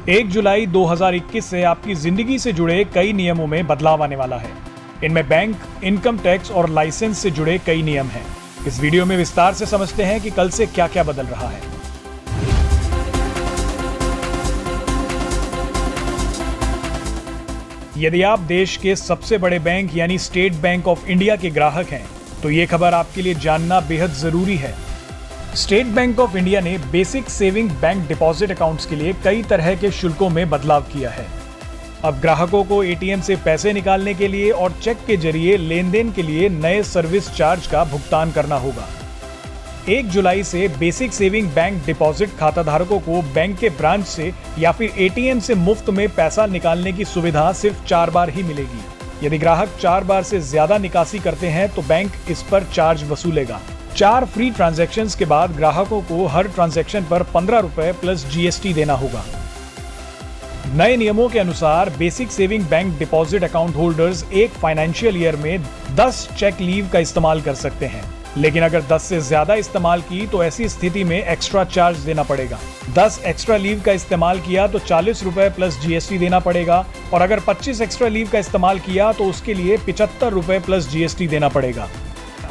1 जुलाई 2021 से आपकी जिंदगी से जुड़े कई नियमों में बदलाव आने वाला है। इनमें बैंक, इनकम टैक्स और लाइसेंस से जुड़े कई नियम हैं। इस वीडियो में विस्तार से समझते हैं कि कल से क्या क्या बदल रहा है। यदि आप देश के सबसे बड़े बैंक यानी स्टेट बैंक ऑफ इंडिया के ग्राहक हैं, तो ये खबर आपके लिए जानना बेहद जरूरी है। स्टेट बैंक ऑफ इंडिया ने basic saving bank deposit accounts के लिए कई तरह के शुल्कों में बदलाव किया है। अब ग्राहकों को एटीएम से पैसे निकालने के लिए और चेक के जरिए लेन देन के लिए नए सर्विस चार्ज का भुगतान करना होगा। 1 जुलाई से बेसिक सेविंग बैंक डिपॉजिट खाताधारकों को बैंक के ब्रांच से या फिर एटीएम से मुफ्त में पैसा निकालने की सुविधा सिर्फ 4 बार ही मिलेगी। यदि ग्राहक 4 बार से ज्यादा निकासी करते हैं तो बैंक इस पर चार्ज वसूलेगा। 4 फ्री ट्रांजैक्शंस के बाद ग्राहकों को हर ट्रांजैक्शन पर 15 रुपए प्लस जीएसटी देना होगा। नए नियमों के अनुसार basic saving bank deposit account holders एक फाइनेंशियल ईयर में 10 चेक लीव का इस्तेमाल कर सकते हैं, लेकिन अगर 10 से ज्यादा इस्तेमाल की तो ऐसी स्थिति में एक्स्ट्रा चार्ज देना पड़ेगा। 10 एक्स्ट्रा लीव का इस्तेमाल किया तो 40 रुपए प्लस जीएसटी देना पड़ेगा, और अगर 25 एक्स्ट्रा लीव का इस्तेमाल किया तो उसके लिए 75 रुपए प्लस जीएसटी देना पड़ेगा।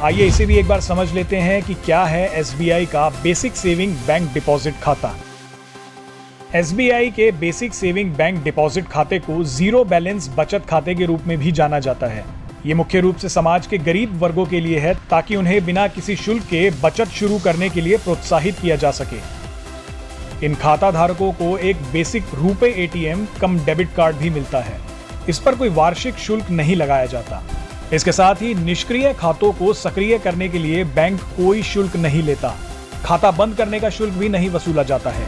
आइए इसे भी एक बार समझ लेते हैं कि क्या है एसबीआई का बेसिक सेविंग बैंक डिपॉजिट खाता। एसबीआई के बेसिक सेविंग बैंक डिपॉजिट खाते को जीरो बैलेंस बचत खाते के रूप में भी जाना जाता है। ये मुख्य रूप से समाज के गरीब वर्गों के लिए है, ताकि उन्हें बिना किसी शुल्क के बचत शुरू करने के लिए प्रोत्साहित किया जा सके। इन खाता धारकों को एक बेसिक रुपे एटीएम कम डेबिट कार्ड भी मिलता है। इस पर कोई वार्षिक शुल्क नहीं लगाया जाता। इसके साथ ही निष्क्रिय खातों को सक्रिय करने के लिए बैंक कोई शुल्क नहीं लेता। खाता बंद करने का शुल्क भी नहीं वसूला जाता है।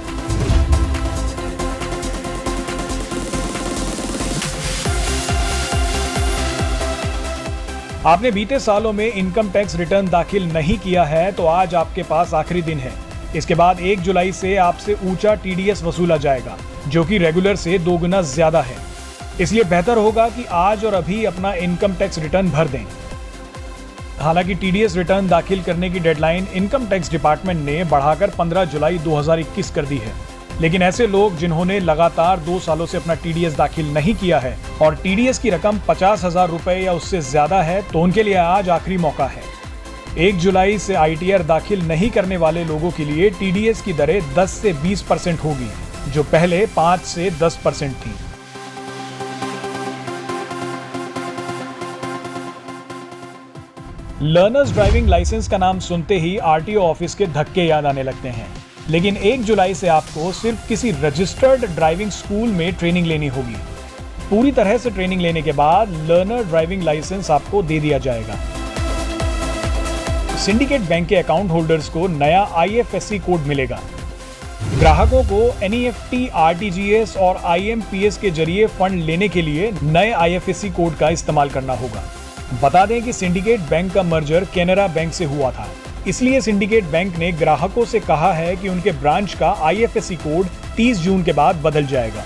आपने बीते सालों में इनकम टैक्स रिटर्न दाखिल नहीं किया है तो आज आपके पास आखिरी दिन है। इसके बाद 1 जुलाई से आपसे ऊंचा टीडीएस वसूला जाएगा, जो कि रेगुलर से 2 गुना ज्यादा है। इसलिए बेहतर होगा कि आज और अभी अपना इनकम टैक्स रिटर्न भर दें। हालांकि टीडीएस रिटर्न दाखिल करने की डेडलाइन इनकम टैक्स डिपार्टमेंट ने बढ़ाकर 15 जुलाई 2021 कर दी है, लेकिन ऐसे लोग जिन्होंने लगातार 2 सालों से अपना टीडीएस दाखिल नहीं किया है और टीडीएस की रकम 50,000 रुपए या उससे ज्यादा है, तो उनके लिए आज आखिरी मौका है। 1 जुलाई से आईटीआर दाखिल नहीं करने वाले लोगों के लिए टीडीएस की दरें 10 से 20% होगी, जो पहले 5 से 10% थी। लर्नर्स ड्राइविंग लाइसेंस का नाम सुनते ही आरटीओ ऑफिस के धक्के याद आने लगते हैं, लेकिन 1 जुलाई से आपको सिर्फ किसी रजिस्टर्ड ड्राइविंग स्कूल में ट्रेनिंग लेनी होगी। पूरी तरह से ट्रेनिंग लेने के बाद लर्नर ड्राइविंग लाइसेंस आपको दे दिया जाएगा। सिंडिकेट बैंक के अकाउंट होल्डर्स को नया आईएफएससी कोड मिलेगा। ग्राहकों को एनईएफटी, आरटीजीएस और आईएमपीएस के जरिए फंड लेने के लिए नए आईएफएससी कोड का इस्तेमाल करना होगा। बता दें कि सिंडिकेट बैंक का मर्जर कैनरा बैंक से हुआ था, इसलिए सिंडिकेट बैंक ने ग्राहकों से कहा है कि उनके ब्रांच का आईएफएससी कोड 30 जून के बाद बदल जाएगा।